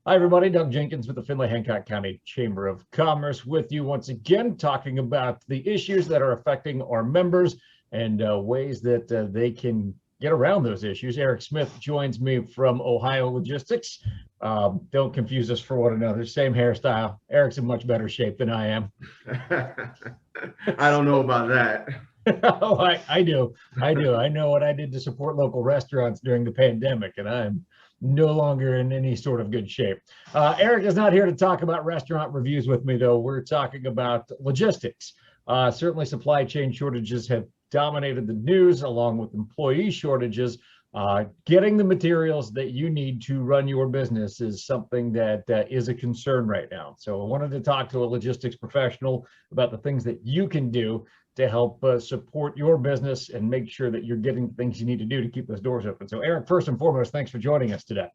Hi, everybody. Doug Jenkins with the Findlay Hancock County Chamber of Commerce with you once again, talking about the issues that are affecting our members and ways that they can get around those issues. Eric Smith joins me from Ohio Logistics. Don't confuse us for one another. Same hairstyle. Eric's in much better shape than I am. I don't know about that. Oh, I do. I do. I know what I did to support local restaurants during the pandemic, and I'm no longer in any sort of good shape. Eric is not here to talk about restaurant reviews with me, though. We're talking about logistics. Certainly, supply chain shortages have dominated the news, along with employee shortages. Getting the materials that you need to run your business is something that is a concern right now. So I wanted to talk to a logistics professional about the things that you can do to help support your business and make sure that you're getting things you need to do to keep those doors open. So Eric, first and foremost, thanks for joining us today.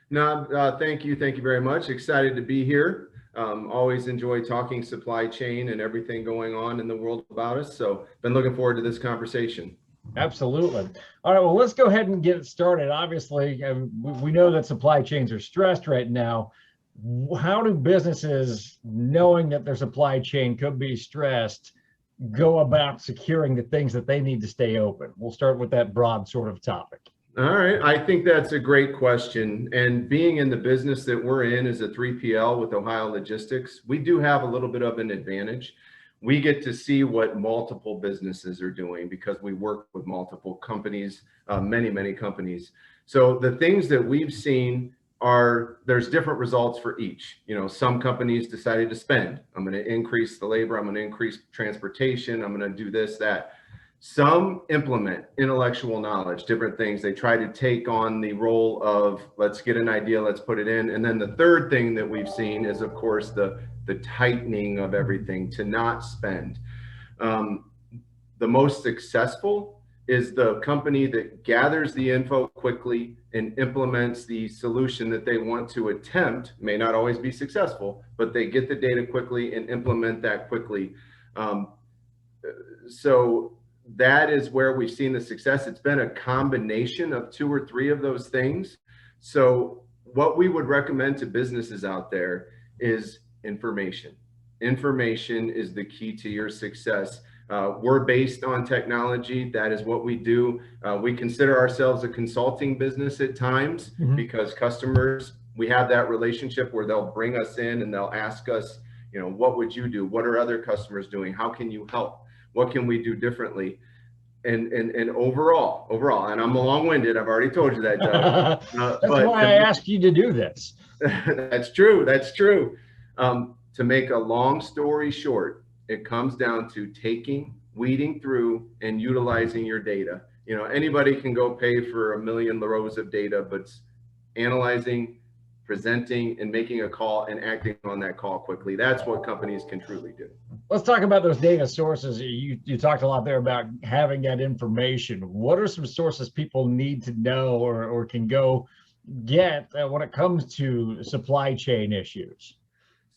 No, thank you. Thank you very much. Excited to be here. Always enjoy talking supply chain and everything going on in the world about us. So been looking forward to this conversation. Absolutely. All right, well, let's go ahead and get it started. Obviously, we know that supply chains are stressed right now. How do businesses, knowing that their supply chain could be stressed, go about securing the things that they need to stay open? We'll start with that broad sort of topic. All right. I think that's a great question. And being in the business that we're in as a 3PL with Ohio Logistics, we do have a little bit of an advantage. We get to see what multiple businesses are doing because we work with multiple companies, many companies. So the things that we've seen are there's different results for each. You know, some companies decided to spend. I'm going to increase the labor. I'm going to increase transportation. I'm going to do this, that. Some implement intellectual knowledge, different things. They try to take on the role of let's get an idea, let's put it in. And then the third thing that we've seen is, of course, the tightening of everything to not spend. The most successful is the company that gathers the info quickly and implements the solution that they want to attempt. May not always be successful, but they get the data quickly and implement that quickly. So that is where we've seen the success. It's been a combination of two or three of those things. So what we would recommend to businesses out there is information. Information is the key to your success. We're based on technology. That is what we do. We consider ourselves a consulting business at times because customers, we have that relationship where they'll bring us in and they'll ask us, you know, what would you do? What are other customers doing? How can you help? What can we do differently? And overall, and I'm long-winded. I've already told you that, Doug. That's why I asked you to do this. That's true. That's true. To make a long story short, it comes down to weeding through and utilizing your data. You know, anybody can go pay for a million rows of data, but analyzing, presenting, and making a call and acting on that call quickly. That's what companies can truly do. Let's talk about those data sources. You talked a lot there about having that information. What are some sources people need to know or can go get when it comes to supply chain issues?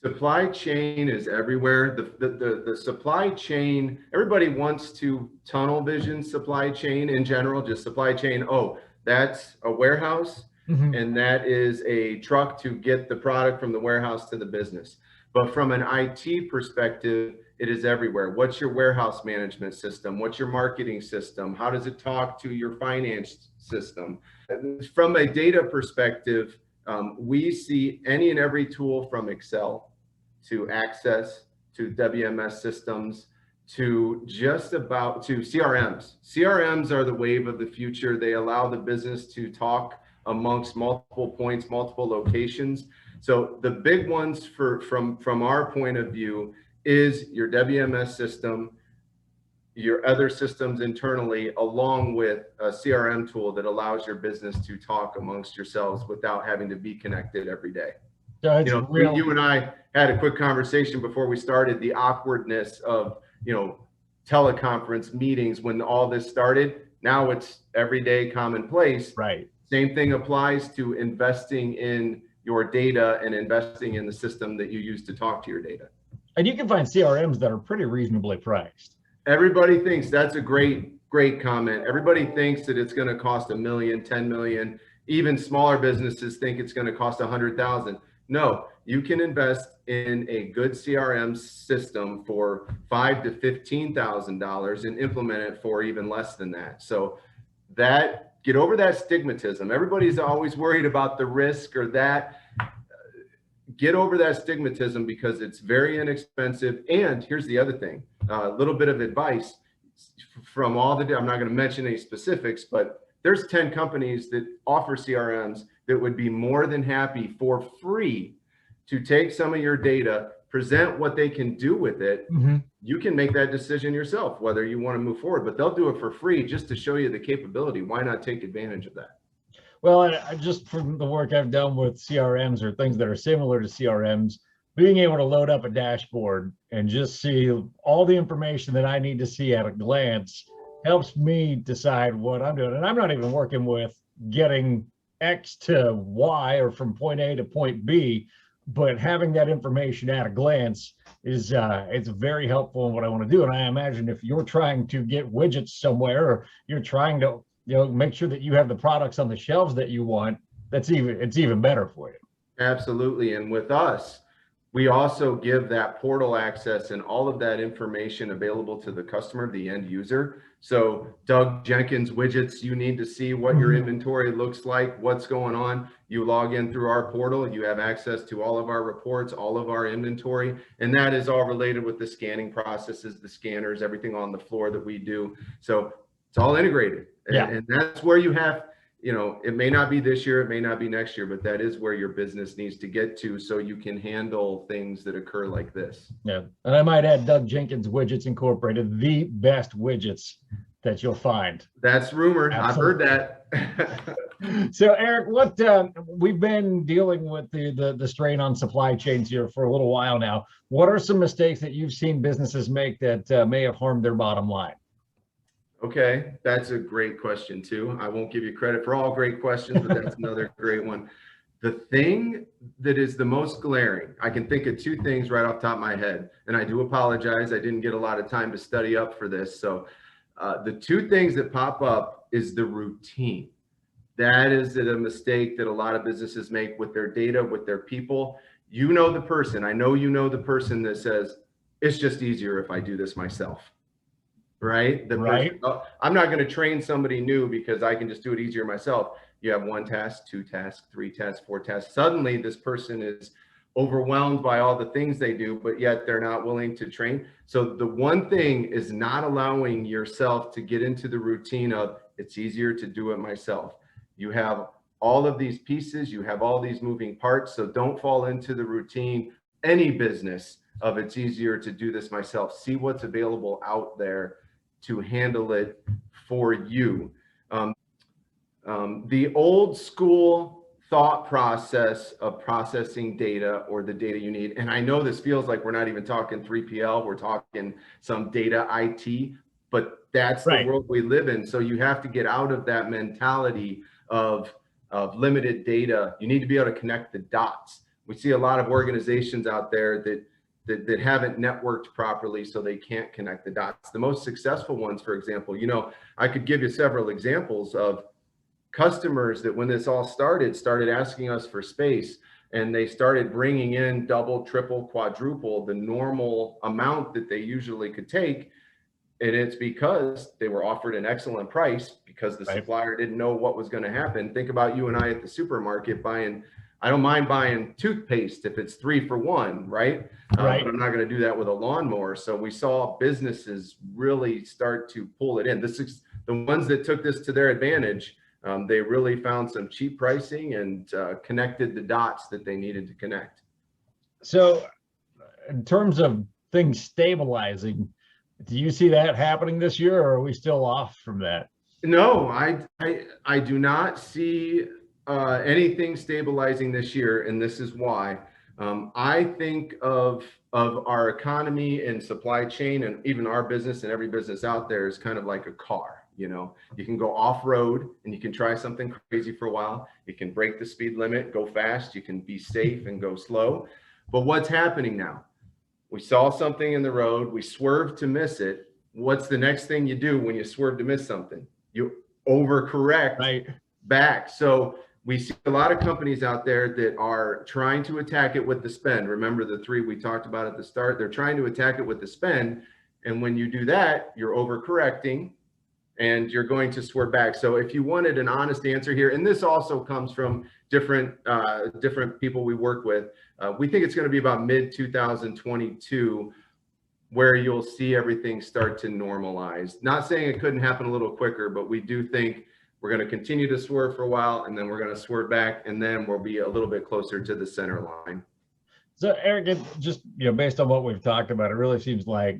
Supply chain is everywhere. The supply chain, everybody wants to tunnel vision supply chain in general, just supply chain. Oh, that's a warehouse. And that is a truck to get the product from the warehouse to the business. But from an IT perspective, it is everywhere. What's your warehouse management system? What's your marketing system? How does it talk to your finance system? From a data perspective, we see any and every tool from Excel to Access to WMS systems to just about to CRMs. CRMs are the wave of the future. They allow the business to talk amongst multiple points, multiple locations. So the big ones from our point of view is your WMS system, your other systems internally, along with a CRM tool that allows your business to talk amongst yourselves without having to be connected every day. So you and I had a quick conversation before we started, the awkwardness of, teleconference meetings when all this started. Now it's everyday commonplace. Right. Same thing applies to investing in your data and investing in the system that you use to talk to your data. And you can find CRMs that are pretty reasonably priced. Everybody thinks that's a great comment. Everybody thinks that it's going to cost $1 million, 10 million. Even smaller businesses think it's going to cost 100,000. No, you can invest in a good CRM system for $5,000 to $15,000 and implement it for even less than that. So that, get over that stigmatism. Everybody's always worried about the risk or that. Get over that stigmatism because it's very inexpensive. And here's the other thing, a little bit of advice from all the, I'm not going to mention any specifics, but there's 10 companies that offer CRMs that would be more than happy for free to take some of your data, present what they can do with it. Mhm. You can make that decision yourself, whether you want to move forward, but they'll do it for free just to show you the capability. Why not take advantage of that? Well, I just from the work I've done with CRMs or things that are similar to CRMs, being able to load up a dashboard and just see all the information that I need to see at a glance helps me decide what I'm doing. And I'm not even working with getting X to Y or from point A to point B, but having that information at a glance is it's very helpful in what I want to do. And I imagine if you're trying to get widgets somewhere or you're trying to make sure that you have the products on the shelves that you want, it's even better for you. Absolutely. And with us, we also give that portal access and all of that information available to the customer, the end user. So Doug Jenkins widgets, you need to see what your inventory looks like, what's going on. You log in through our portal, you have access to all of our reports, all of our inventory, and that is all related with the scanning processes, the scanners, everything on the floor that we do. So it's all integrated. Yeah. And that's where you have, it may not be this year, it may not be next year, but that is where your business needs to get to so you can handle things that occur like this. Yeah. And I might add Doug Jenkins Widgets Incorporated, the best widgets that you'll find. That's rumored. Absolutely. I've heard that. So Eric, what we've been dealing with the strain on supply chains here for a little while now. What are some mistakes that you've seen businesses make that may have harmed their bottom line? Okay, that's a great question too. I won't give you credit for all great questions, but that's another great one. The thing that is the most glaring, I can think of two things right off the top of my head, and I do apologize. I didn't get a lot of time to study up for this. So the two things that pop up is the routine. That is a mistake that a lot of businesses make with their data, with their people. You know the person, I know you know the person that says, it's just easier if I do this myself. Right? Right. Person, I'm not going to train somebody new because I can just do it easier myself. You have one task, two tasks, three tasks, four tasks. Suddenly this person is overwhelmed by all the things they do, but yet they're not willing to train. So the one thing is not allowing yourself to get into the routine of it's easier to do it myself. You have all of these pieces, you have all these moving parts. So don't fall into the routine, any business, of it's easier to do this myself. See what's available out there to handle it for you. The old school thought process of processing data or the data you need, and I know this feels like we're not even talking 3PL, we're talking some data IT, but that's right. The world we live in. So you have to get out of that mentality of limited data. You need to be able to connect the dots. We see a lot of organizations out there that haven't networked properly, so they can't connect the dots. The most successful ones, for example, I could give you several examples of customers that when this all started asking us for space, and they started bringing in double, triple, quadruple the normal amount that they usually could take. And it's because they were offered an excellent price because the supplier didn't know what was going to happen. Think about you and I at the supermarket buying, I don't mind buying toothpaste if it's 3 for 1, right? Right. But I'm not going to do that with a lawnmower. So we saw businesses really start to pull it in. This is the ones that took this to their advantage. They really found some cheap pricing and connected the dots that they needed to connect. So in terms of things stabilizing, do you see that happening this year, or are we still off from that? No, I do not see anything stabilizing this year, and this is why. I think of our economy and supply chain, and even our business and every business out there is kind of like a car. You can go off-road and you can try something crazy for a while. You can break the speed limit, go fast. You can be safe and go slow. But what's happening now? We saw something in the road. We swerved to miss it. What's the next thing you do when you swerve to miss something? You overcorrect back. So we see a lot of companies out there that are trying to attack it with the spend. Remember the three we talked about at the start? They're trying to attack it with the spend. And when you do that, you're overcorrecting and you're going to swerve back. So if you wanted an honest answer here, and this also comes from different people we work with, we think it's going to be about mid 2022 where you'll see everything start to normalize. Not saying it couldn't happen a little quicker, but we do think we're going to continue to swerve for a while, and then we're going to swerve back, and then we'll be a little bit closer to the center line. So Eric, it just, based on what we've talked about, it really seems like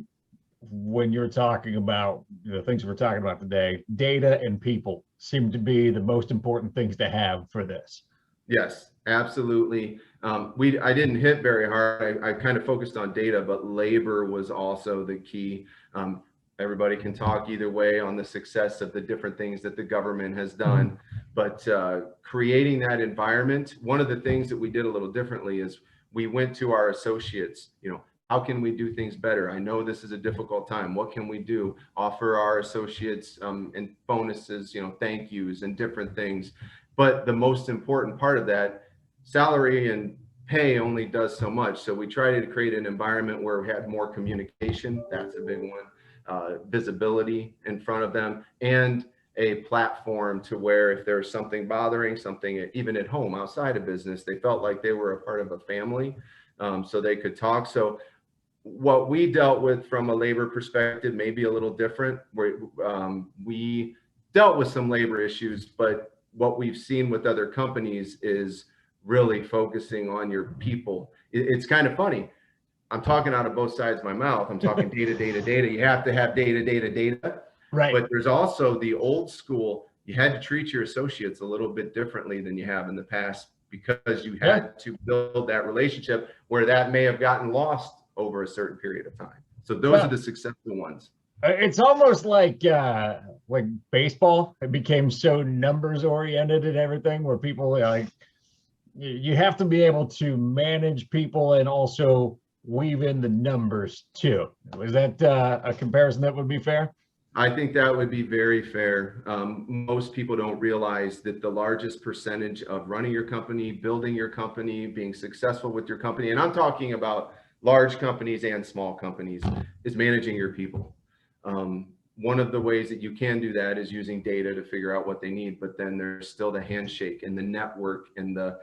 when you're talking about the things we're talking about today, data and people seem to be the most important things to have for this. Yes, absolutely. I didn't hit very hard. I kind of focused on data, but labor was also the key. Everybody can talk either way on the success of the different things that the government has done, but creating that environment, one of the things that we did a little differently is we went to our associates, how can we do things better? I know this is a difficult time. What can we do? Offer our associates and bonuses, thank yous and different things. But the most important part of that, salary and pay only does so much. So we try to create an environment where we had more communication. That's a big one. Visibility in front of them, and a platform to where if there's something bothering, something even at home outside of business, they felt like they were a part of a family, so they could talk. So what we dealt with from a labor perspective may be a little different. We dealt with some labor issues, but what we've seen with other companies is really focusing on your people. It's kind of funny. I'm talking out of both sides of my mouth. I'm talking data, data, data. You have to have data, data, data. Right. But there's also the old school. You had to treat your associates a little bit differently than you have in the past, because you had to build that relationship where that may have gotten lost over a certain period of time. So those are the successful ones. It's almost like baseball. It became so numbers oriented and everything, where people you have to be able to manage people and also weave in the numbers too. Is that a comparison that would be fair? I think that would be very fair. Most people don't realize that the largest percentage of running your company, building your company, being successful with your company, and I'm talking about large companies and small companies, is managing your people. One of the ways that you can do that is using data to figure out what they need, but then there's still the handshake and the network and the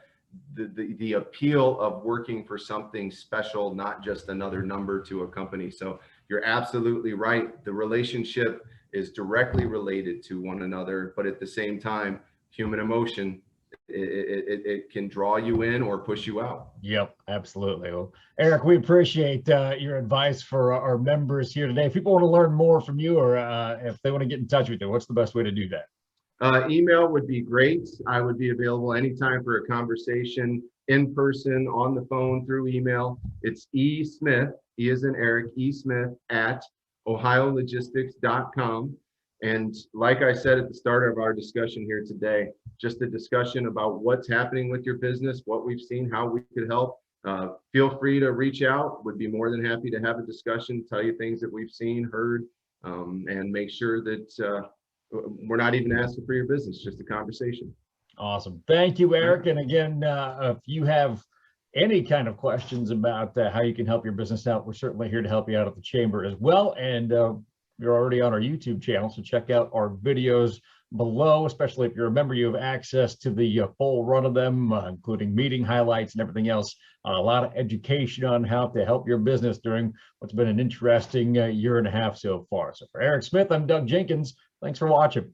appeal of working for something special, not just another number to a company. So you're absolutely right. The relationship is directly related to one another, but at the same time, human emotion, it can draw you in or push you out. Yep, absolutely. Well, Eric, we appreciate your advice for our members here today. If people want to learn more from you, or if they want to get in touch with you, what's the best way to do that? Email would be great. I would be available anytime for a conversation, in person, on the phone, through email. It's eSmith, E as in Eric, eSmith at ohiologistics.com. And like I said at the start of our discussion here today, just a discussion about what's happening with your business, what we've seen, how we could help. Feel free to reach out. Would be more than happy to have a discussion, tell you things that we've seen, heard, and make sure that we're not even asking for your business, just a conversation. Awesome. Thank you, Eric. And again, if you have any kind of questions about how you can help your business out, we're certainly here to help you out at the Chamber as well. And you're already on our YouTube channel, so check out our videos below, especially if you're a member. You have access to the full run of them, including meeting highlights and everything else. A lot of education on how to help your business during what's been an interesting year and a half so far. So for Eric Smith, I'm Doug Jenkins. Thanks for watching.